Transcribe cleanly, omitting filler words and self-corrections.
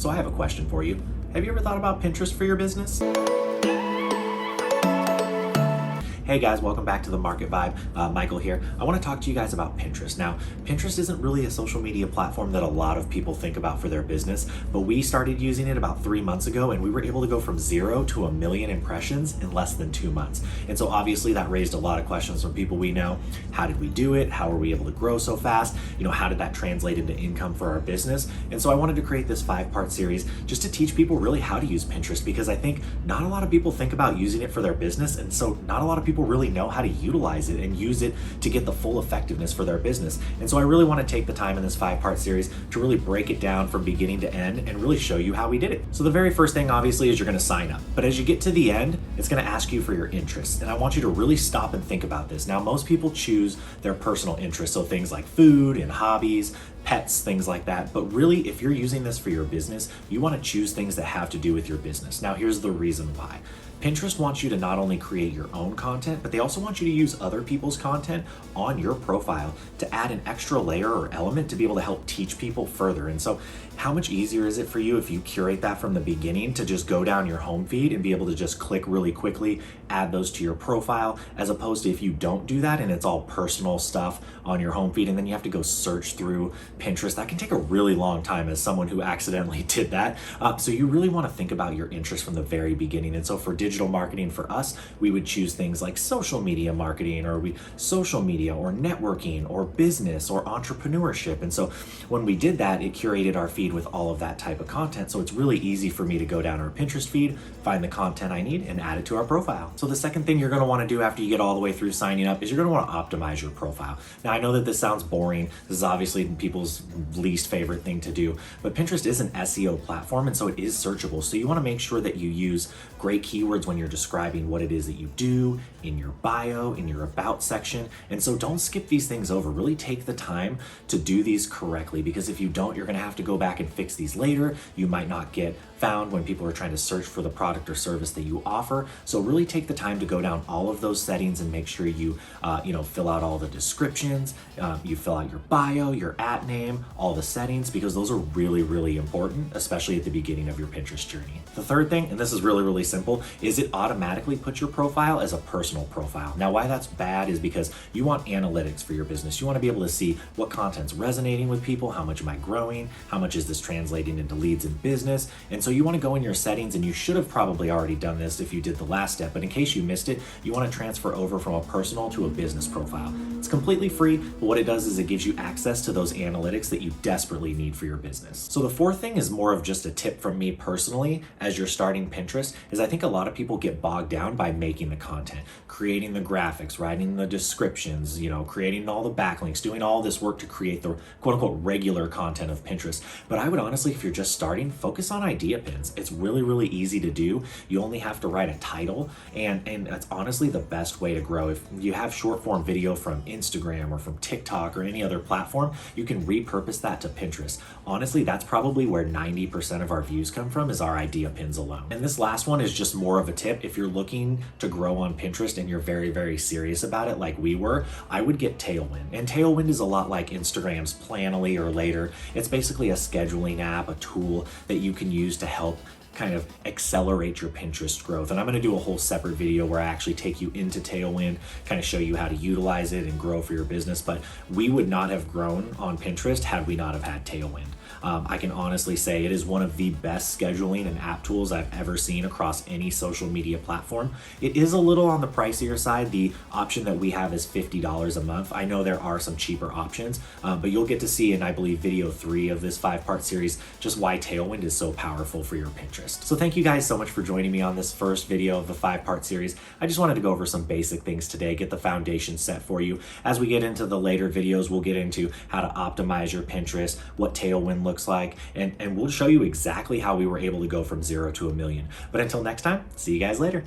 So I have a question for you. Have you ever thought about Pinterest for your business? Hey guys, welcome back to the Market Vibe. Michael here. I want to talk to you guys about Pinterest. Now, Pinterest isn't really a social media platform that a lot of people think about for their business, but we started using it about 3 months ago and we were able to go from 0 to 1 million impressions in less than 2 months. And so obviously that raised a lot of questions from people we know. How did we do it? How were we able to grow so fast? How did that translate into income for our business? And so I wanted to create this 5-part series just to teach people really how to use Pinterest, because I think not a lot of people think about using it for their business, and so not a lot of people really know how to utilize it and use it to get the full effectiveness for their business. And so I really want to take the time in this 5-part series to really break it down from beginning to end and really show you how we did it. So the very first thing obviously is you're going to sign up, but as you get to the end, it's going to ask you for your interests. And I want you to really stop and think about this. Now, most people choose their personal interests, so things like food and hobbies, pets, things like that. But really, if you're using this for your business, you want to choose things that have to do with your business. Now, here's the reason why. Pinterest wants you to not only create your own content, but they also want you to use other people's content on your profile to add an extra layer or element to be able to help teach people further. And so how much easier is it for you if you curate that from the beginning to just go down your home feed and be able to just click really quickly, add those to your profile, as opposed to if you don't do that and it's all personal stuff on your home feed and then you have to go search through Pinterest. That can take a really long time as someone who accidentally did that. So you really want to think about your interests from the very beginning. And so for digital marketing for us, we would choose things like social media marketing, or social media or networking or business or entrepreneurship. And so when we did that, it curated our feed with all of that type of content. So it's really easy for me to go down our Pinterest feed, find the content I need, and add it to our profile. So the second thing you're going to want to do after you get all the way through signing up is you're going to want to optimize your profile. Now, I know that this sounds boring. This is obviously people's least favorite thing to do, but Pinterest is an SEO platform, and so it is searchable. So you want to make sure that you use great keywords when you're describing what it is that you do in your bio, in your about section. And so don't skip these things over. Really take the time to do these correctly, because if you don't, you're going to have to go back and fix these later. You might not get found when people are trying to search for the product or service that you offer. So really take the time to go down all of those settings and make sure you fill out all the descriptions, you fill out your bio, your at name, all the settings, because those are really, really important, especially at the beginning of your Pinterest journey. The third thing, and this is really, really simple, is it automatically puts your profile as a personal profile. Now, why that's bad is because you want analytics for your business. You want to be able to see what content's resonating with people, how much am I growing, how much is this translating into leads in business. And so you want to go in your settings, and you should have probably already done this if you did the last step, but in case you missed it, you want to transfer over from a personal to a business profile. It's completely free, but what it does is it gives you access to those analytics that you desperately need for your business. So the fourth thing is more of just a tip from me personally as you're starting Pinterest, is I think a lot of people get bogged down by making the content, creating the graphics, writing the descriptions, creating all the backlinks, doing all this work to create the quote unquote regular content of Pinterest. But I would honestly, if you're just starting, focus on idea pins. It's really, really easy to do. You only have to write a title, and that's honestly the best way to grow. If you have short form video from Instagram or from TikTok or any other platform, you can repurpose that to Pinterest. Honestly, that's probably where 90% of our views come from, is our idea pins alone. And this last one is just more of a tip. If you're looking to grow on Pinterest and you're very, very serious about it like we were, I would get Tailwind. And Tailwind is a lot like Instagram's Planoly or Later. It's basically a scheduling app, a tool that you can use to help kind of accelerate your Pinterest growth. And I'm going to do a whole separate video where I actually take you into Tailwind, kind of show you how to utilize it and grow for your business. But we would not have grown on Pinterest had we not have had Tailwind. I can honestly say it is one of the best scheduling and app tools I've ever seen across any social media platform. It is a little on the pricier side. The option that we have is $50 a month. I know there are some cheaper options, but you'll get to see in, I believe, video 3 of this 5-part series, just why Tailwind is so powerful for your Pinterest. So thank you guys so much for joining me on this first video of the 5-part series. I just wanted to go over some basic things today, get the foundation set for you. As we get into the later videos, we'll get into how to optimize your Pinterest, what Tailwind looks like, and we'll show you exactly how we were able to go from 0 to 1 million. But until next time, see you guys later.